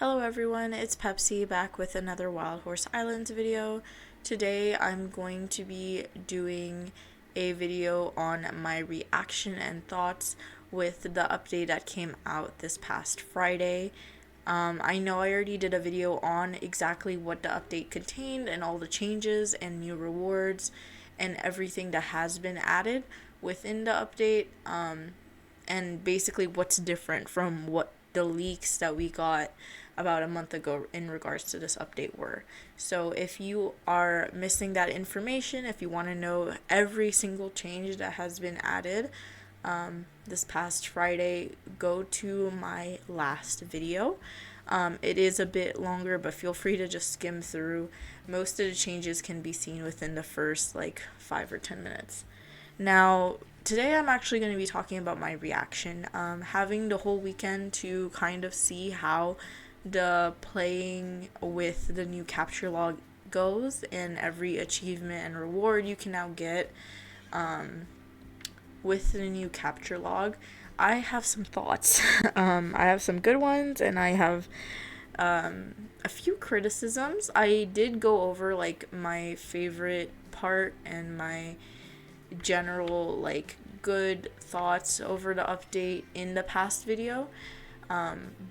Hello everyone, it's Pepsi back with another Wild Horse Islands video. Today I'm going to be doing a video on my reaction and thoughts with the update that came out this past Friday. I know I already did a video on exactly what the update contained and all the changes and new rewards and everything that has been added within the update, and basically what's different from what the leaks that we got about a month ago in regards to this update were. So if you are missing that information, if you want to know every single change that has been added this past Friday, go to my last video. It is a bit longer, but feel free to just skim through. Most of the changes can be seen within the first 5 or 10 minutes. Now, today I'm actually going to be talking about my reaction. Having the whole weekend to kind of see how the playing with the new capture log goes and every achievement and reward you can now get with the new capture log. I have some thoughts. I have some good ones and I have a few criticisms. I did go over my favorite part and my general good thoughts over the update in the past video,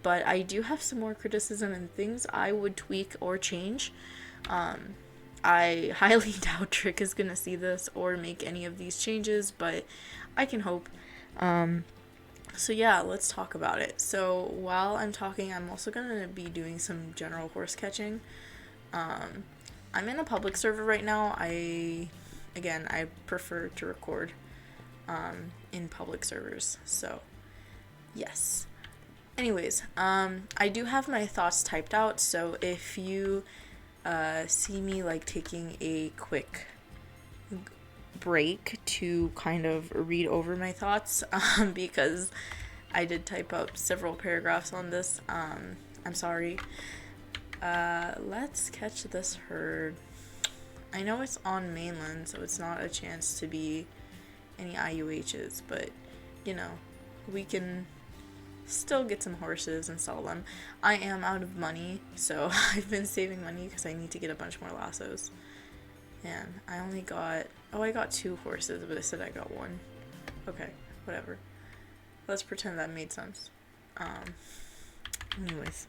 but I do have some more criticism and things I would tweak or change. I highly doubt Trick is gonna see this or make any of these changes, but I can hope. So yeah, let's talk about it. So while I'm talking, I'm also gonna be doing some general horse catching. I'm in a public server right now. I prefer to record in public servers, so yes. Anyways, I do have my thoughts typed out, so if you see me taking a quick break to kind of read over my thoughts, because I did type up several paragraphs on this, I'm sorry. Let's catch this herd. I know it's on mainland, so it's not a chance to be any IUHs, but we can still get some horses and sell them. I am out of money, so I've been saving money because I need to get a bunch more lassos. And I only got, I got 2 horses, but I said I got 1. Okay, whatever. Let's pretend that made sense. Anyways.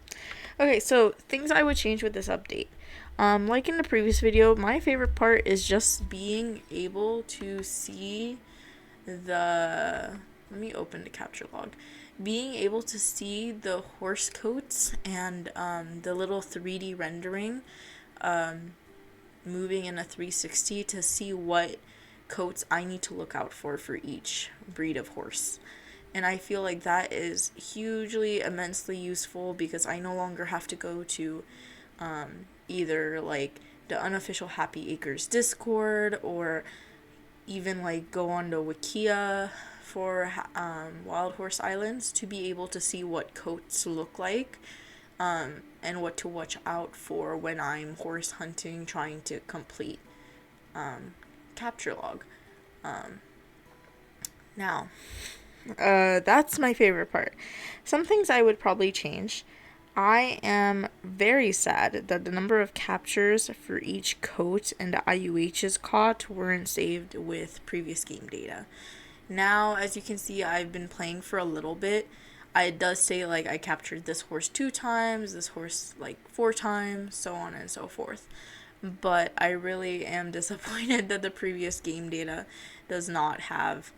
Okay, so things I would change with this update. Like in the previous video, my favorite part is just being able to see let me open the capture log. Being able to see the horse coats and the little 3D rendering moving in a 360 to see what coats I need to look out for each breed of horse. And I feel like that is hugely, immensely useful because I no longer have to go to either the unofficial Happy Acres Discord or even go on the Wikia for Wild Horse Islands to be able to see what coats look like, and what to watch out for when I'm horse hunting, trying to complete capture log. Now, that's my favorite part. Some things I would probably change. I am very sad that the number of captures for each coat and the IUHs caught weren't saved with previous game data. Now, as you can see, I've been playing for a little bit. It does say I captured this horse 2 times, this horse 4 times, so on and so forth. But I really am disappointed that the previous game data does not have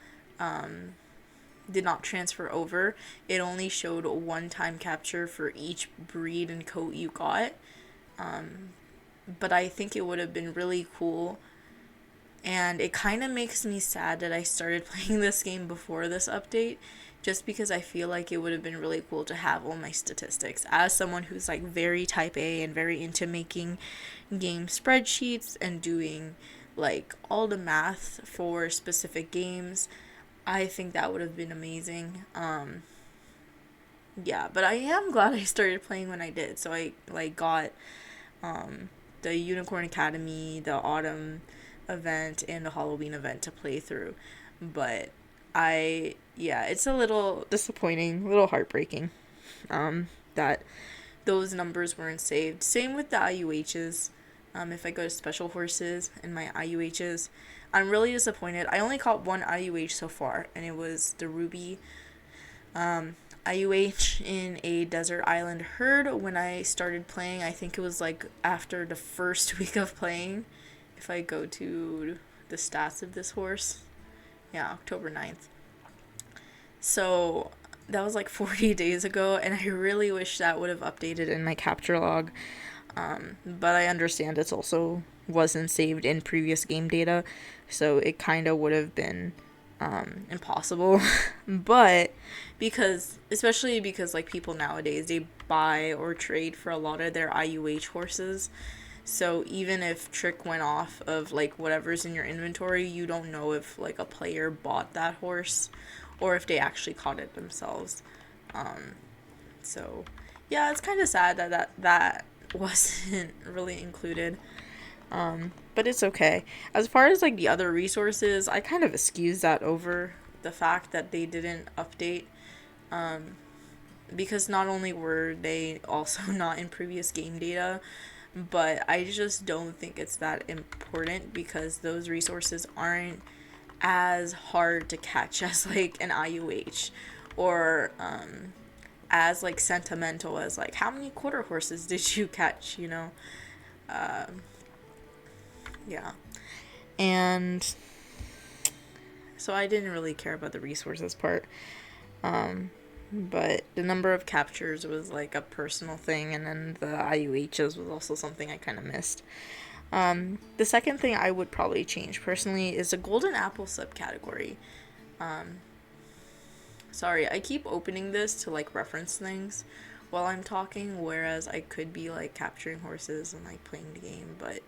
did not transfer over. It only showed a 1-time capture for each breed and coat you got. But I think it would have been really cool. And it kind of makes me sad that I started playing this game before this update, just because I feel like it would have been really cool to have all my statistics. As someone who's very type A and very into making game spreadsheets and doing all the math for specific games, I think that would have been amazing. Yeah, but I am glad I started playing when I did. So I got the Unicorn Academy, the Autumn event, and the Halloween event to play through. But it's a little disappointing, a little heartbreaking, that those numbers weren't saved. Same with the IUHs. If I go to special horses and my IUHs, I'm really disappointed. I only caught one IUH so far, and it was the Ruby IUH in a desert island herd when I started playing. I think it was like after the first week of playing. If I go to the stats of this horse, yeah, October 9th. So that was like 40 days ago, and I really wish that would have updated in my capture log. But I understand it's also wasn't saved in previous game data, so it kind of would have been impossible. But especially because like people nowadays, they buy or trade for a lot of their IUH horses. So even if Trick went off of like whatever's in your inventory, you don't know if like a player bought that horse or if they actually caught it themselves. So yeah, it's kind of sad that wasn't really included. But it's okay. As far as like the other resources, I kind of excuse that over the fact that they didn't update. Because not only were they also not in previous game data, but I just don't think it's that important because those resources aren't as hard to catch as like an IUH or as like sentimental as like how many quarter horses did you catch, you know? Yeah. And so I didn't really care about the resources part. But the number of captures was like a personal thing, and then the IUHs was also something I kind of missed. The second thing I would probably change personally is the golden apple subcategory. Sorry, I keep opening this to like reference things while I'm talking, whereas I could be like capturing horses and like playing the game, but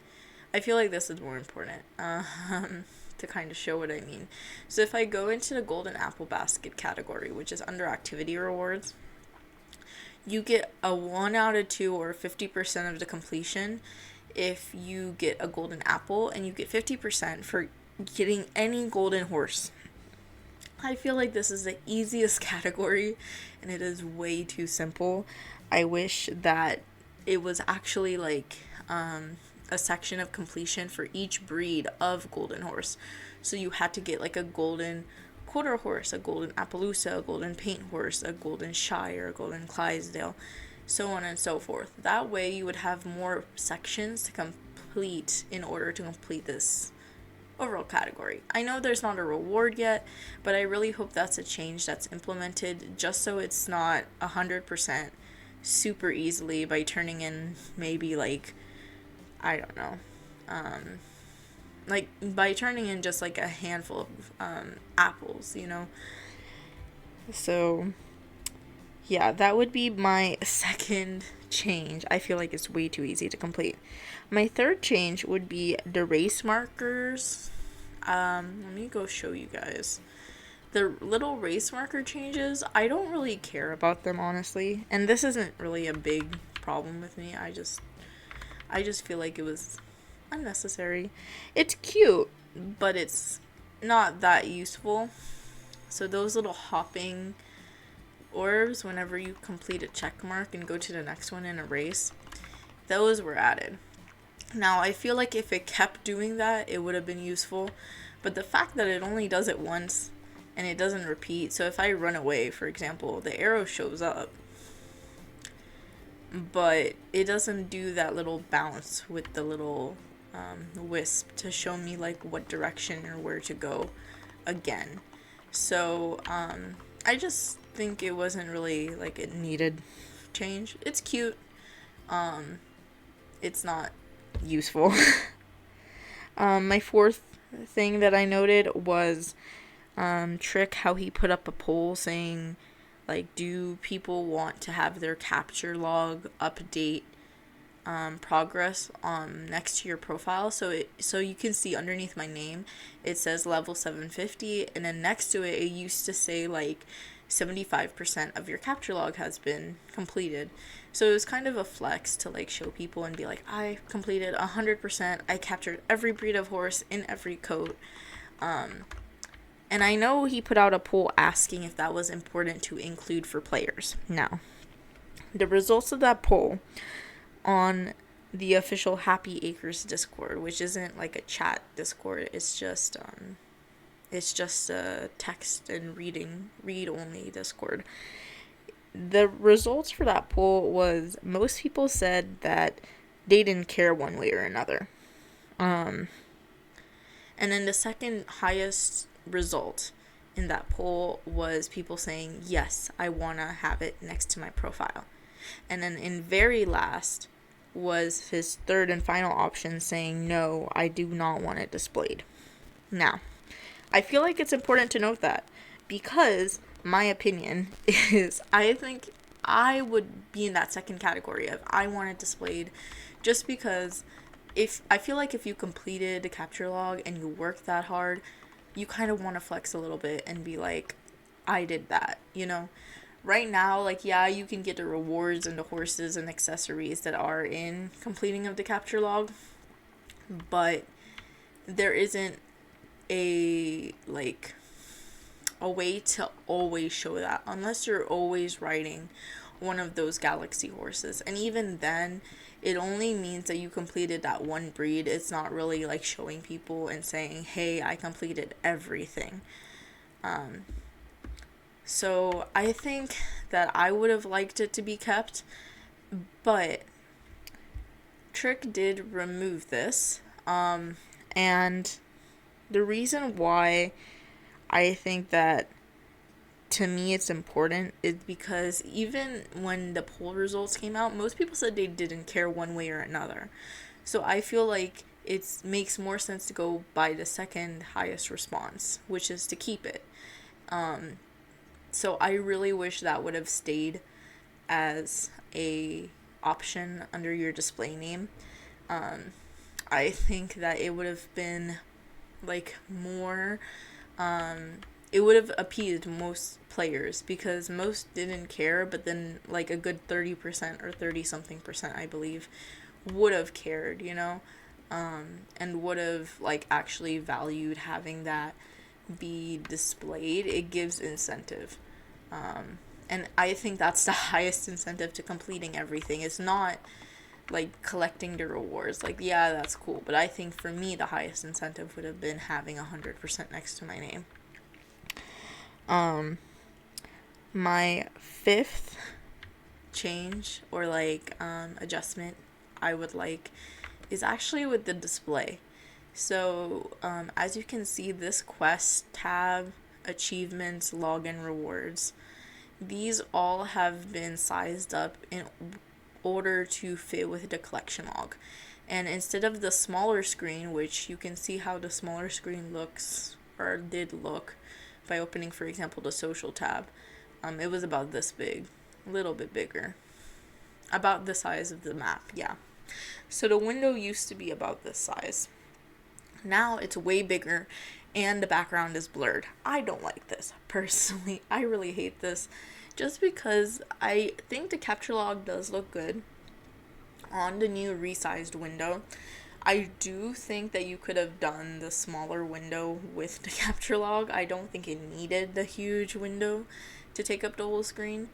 I feel like this is more important to kind of show what I mean. So if I go into the golden apple basket category, which is under activity rewards, you get a 1 out of 2 or 50% of the completion if you get a golden apple, and you get 50% for getting any golden horse. I feel like this is the easiest category, and it is way too simple. I wish that it was actually like a section of completion for each breed of golden horse. So you had to get like a golden quarter horse, a golden Appaloosa, a golden paint horse, a golden Shire, a golden Clydesdale, so on and so forth. That way you would have more sections to complete in order to complete this overall category. I know there's not a reward yet, but I really hope that's a change that's implemented just so it's not 100% super easily by turning in maybe like, I don't know, like by turning in just like a handful of apples, you know. So yeah, that would be my second change. I feel like it's way too easy to complete. My third change would be the race markers. Let me go show you guys. The little race marker changes, I don't really care about them, honestly. And this isn't really a big problem with me. I just feel like it was unnecessary. It's cute, but it's not that useful. So those little hopping orbs, whenever you complete a check mark and go to the next one in a race, those were added. Now, I feel like if it kept doing that, it would have been useful. But the fact that it only does it once and it doesn't repeat, so if I run away, for example, the arrow shows up, but it doesn't do that little bounce with the little wisp to show me like what direction or where to go again. So I just think it wasn't really like it needed change. It's cute. It's not useful. My fourth thing that I noted was Trick, how he put up a poll saying like, do people want to have their capture log update progress next to your profile? So you can see underneath my name it says level 750, and then next to it used to say like 75% of your capture log has been completed. So it was kind of a flex to like show people and be like, I completed 100%. I captured every breed of horse in every coat. And I know he put out a poll asking if that was important to include for players. Now, the results of that poll on the official Happy Acres Discord, which isn't like a chat Discord, it's just a text and read only Discord. The results for that poll was most people said that they didn't care one way or another. And then the second highest result in that poll was people saying, yes, I want to have it next to my profile. And then in very last was his third and final option saying, no, I do not want it displayed. Now, I feel like it's important to note that because my opinion is I think I would be in that second category of I want it displayed, just because if I feel like if you completed the capture log and you worked that hard, you kind of want to flex a little bit and be like, I did that, you know? Right now, like, yeah, you can get the rewards and the horses and accessories that are in completing of the capture log, but there isn't a way to always show that unless you're always riding one of those galaxy horses, and even then it only means that you completed that one breed. It's not really like showing people and saying, hey, I completed everything. So I think that I would have liked it to be kept, but Trick did remove this, and the reason why I think that to me it's important is because even when the poll results came out, most people said they didn't care one way or another. So I feel like it makes more sense to go by the second highest response, which is to keep it. So I really wish that would have stayed as a option under your display name. I think that it would have been like more, it would have appeased most players because most didn't care, but then like a good 30% or 30 something percent, I believe, would have cared, you know, and would have like actually valued having that be displayed. It gives incentive. And I think that's the highest incentive to completing everything. It's not like collecting the rewards. Like, yeah, that's cool, but I think for me the highest incentive would have been having 100% next to my name. My fifth change or like adjustment I would like is actually with the display. So as you can see, this quest tab, achievements, login, rewards, these all have been sized up in order to fit with the collection log. And instead of the smaller screen, which you can see how the smaller screen looks or did look by opening, for example, the social tab, it was about this big, a little bit bigger, about the size of the map. Yeah, so the window used to be about this size. Now it's way bigger and the background is blurred. I don't like this personally. I really hate this just because I think the capture log does look good on the new resized window. I do think that you could have done the smaller window with the capture log. I don't think it needed the huge window to take up the whole screen.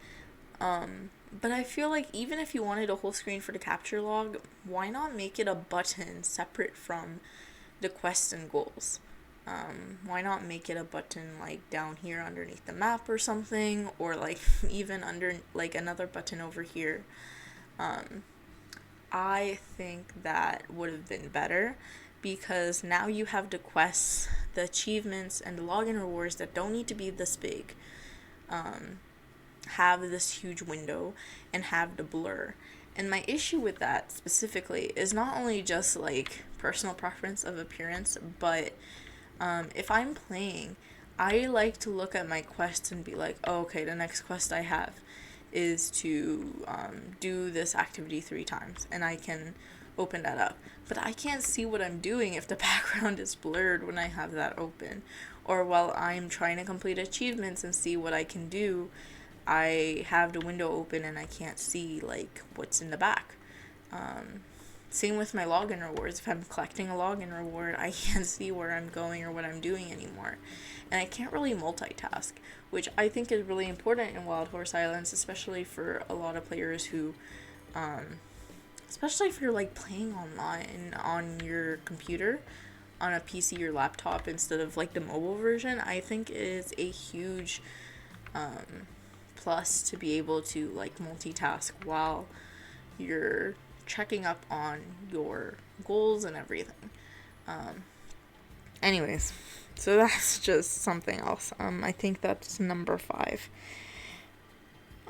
But I feel like even if you wanted a whole screen for the capture log, why not make it a button separate from the quests and goals? Why not make it a button like down here underneath the map or something, or like even under like another button over here? I think that would have been better because now you have the quests, the achievements, and the login rewards that don't need to be this big. Have this huge window and have the blur. And my issue with that specifically is not only just like personal preference of appearance, but if I'm playing, I like to look at my quests and be like, oh, okay, the next quest I have is to do this activity 3 times, and I can open that up. But I can't see what I'm doing if the background is blurred when I have that open. Or while I'm trying to complete achievements and see what I can do, I have the window open and I can't see like what's in the back. Same with my login rewards. If I'm collecting a login reward, I can't see where I'm going or what I'm doing anymore. And I can't really multitask, which I think is really important in Wild Horse Islands, especially for a lot of players who, especially if you're like playing online on your computer, on a PC or laptop instead of like the mobile version. I think it is a huge plus to be able to like multitask while you're checking up on your goals and everything. Anyways, so that's just something else. I think that's number 5.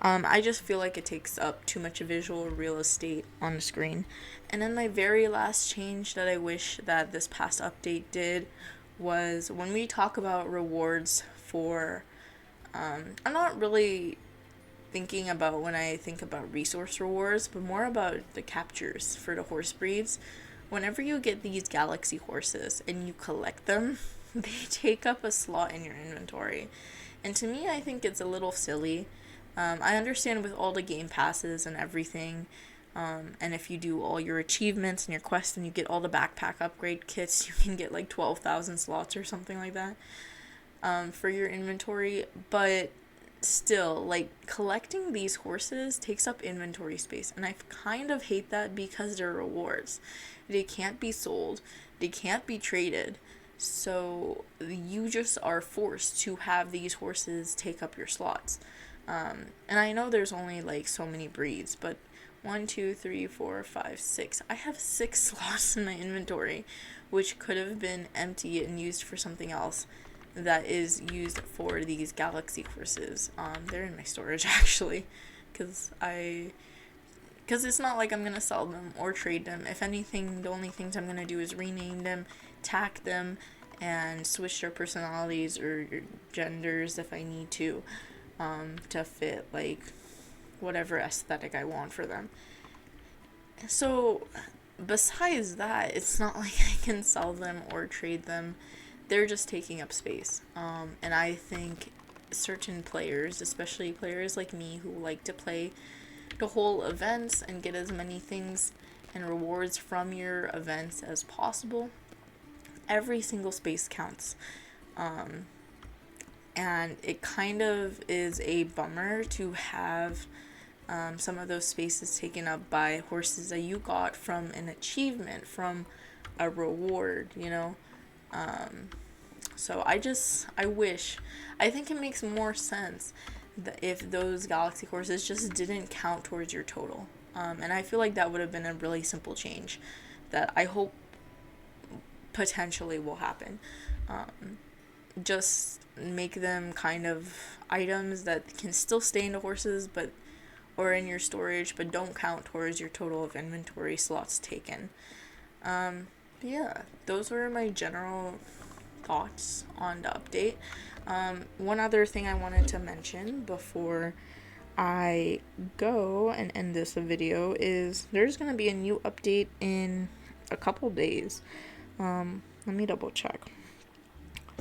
I just feel like it takes up too much visual real estate on the screen. And then my very last change that I wish that this past update did was when we talk about rewards for, I'm not really thinking about when I think about resource rewards, but more about the captures for the horse breeds. Whenever you get these galaxy horses and you collect them, they take up a slot in your inventory. And to me, I think it's a little silly. I understand with all the game passes and everything, and if you do all your achievements and your quests and you get all the backpack upgrade kits, you can get like 12,000 slots or something like that for your inventory. But still, like, collecting these horses takes up inventory space, and I kind of hate that because they're rewards. They can't be sold, they can't be traded, so you just are forced to have these horses take up your slots. And I know there's only like so many breeds, but 1, 2, 3, 4, 5, 6. I have 6 slots in my inventory, which could have been empty and used for something else that is used for these galaxy horses. They're in my storage actually, because it's not like I'm gonna sell them or trade them. If anything, the only things I'm gonna do is rename them, tack them, and switch their personalities or genders if I need to fit like whatever aesthetic I want for them. So besides that, it's not like I can sell them or trade them. They're just taking up space. And I think certain players, especially players like me who like to play the whole events and get as many things and rewards from your events as possible, every single space counts. And it kind of is a bummer to have some of those spaces taken up by horses that you got from an achievement, from a reward, you know? So I think it makes more sense that if those galaxy horses just didn't count towards your total. And I feel like that would have been a really simple change that I hope potentially will happen. Just make them kind of items that can still stay in the horses or in your storage, but don't count towards your total of inventory slots taken. Yeah, those were my general thoughts on the update. One other thing I wanted to mention before I go and end this video is there's going to be a new update in a couple days. Let me double check.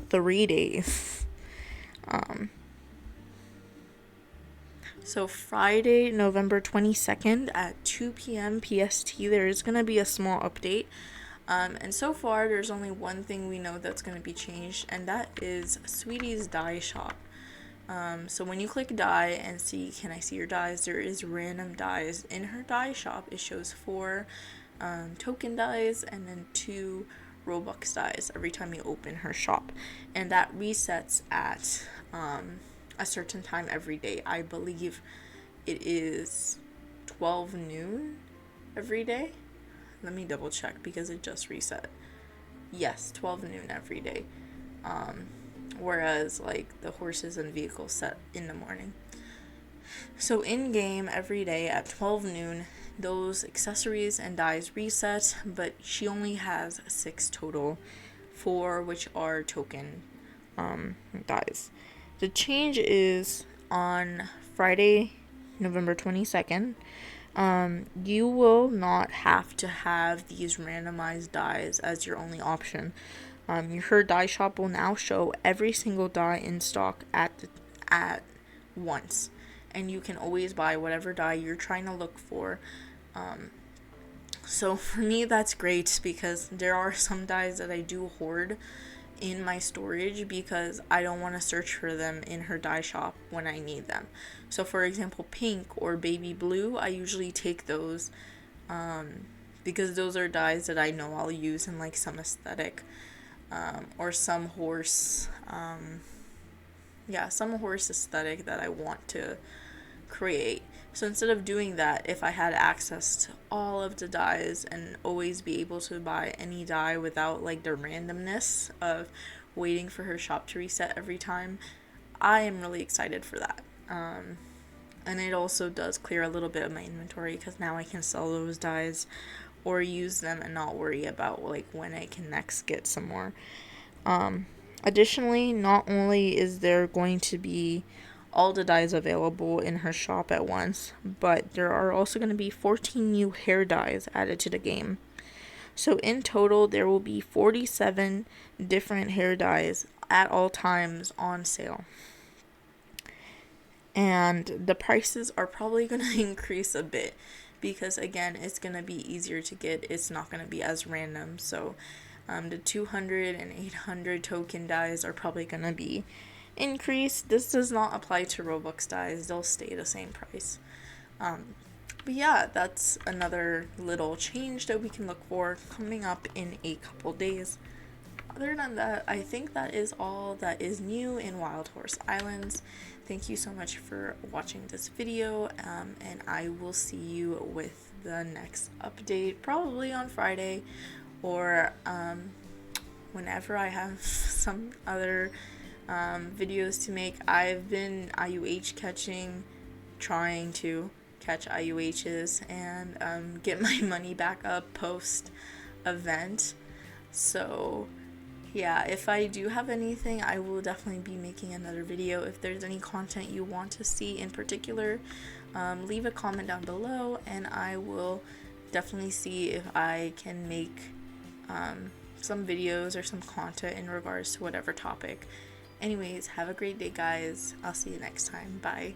3 days. So Friday, November 22nd at 2 p.m. PST, there is going to be a small update. And so far, there's only one thing we know that's going to be changed, and that is Sweetie's dye shop. So when you click dye and see, can I see your dyes, there is random dyes in her dye shop. It shows 4 token dyes and then 2 Robux dyes every time you open her shop. And that resets at a certain time every day. I believe it is 12 noon every day. Let me double check because it just reset. Yes, 12 noon every day. Whereas like the horses and vehicles set in the morning. So in game every day at 12 noon, those accessories and dyes reset, but she only has 6 total, 4 which are token dyes. The change is on Friday, November 22nd. You will not have to have these randomized dyes as your only option. Her dye shop will now show every single dye in stock at once, and you can always buy whatever dye you're trying to look for So for me, that's great because there are some dyes that I do hoard in my storage because I don't want to search for them in her dye shop when I need them. So for example, pink or baby blue, I usually take those because those are dyes that I know I'll use in like some aesthetic, or some horse, some horse aesthetic that I want to create. So instead of doing that, if I had access to all of the dyes and always be able to buy any dye without like the randomness of waiting for her shop to reset every time, I am really excited for that. And it also does clear a little bit of my inventory because now I can sell those dyes or use them and not worry about like when I can next get some more. Additionally, not only is there going to be all the dyes available in her shop at once, but there are also going to be 14 new hair dyes added to the game. So in total, there will be 47 different hair dyes at all times on sale. And the prices are probably going to increase a bit because, again, it's going to be easier to get. It's not going to be as random. So the 200 and 800 token dyes are probably going to be increased. This does not apply to Roblox dyes. They'll stay the same price. But yeah, that's another little change that we can look for coming up in a couple days. Other than that, I think that is all that is new in Wild Horse Islands. Thank you so much for watching this video, and I will see you with the next update, probably on Friday, or whenever I have some other videos to make. I've been IUH catching, trying to catch IUHs and get my money back up post event. So yeah, if I do have anything, I will definitely be making another video. If there's any content you want to see in particular, leave a comment down below and I will definitely see if I can make some videos or some content in regards to whatever topic. Anyways, have a great day, guys. I'll see you next time. Bye.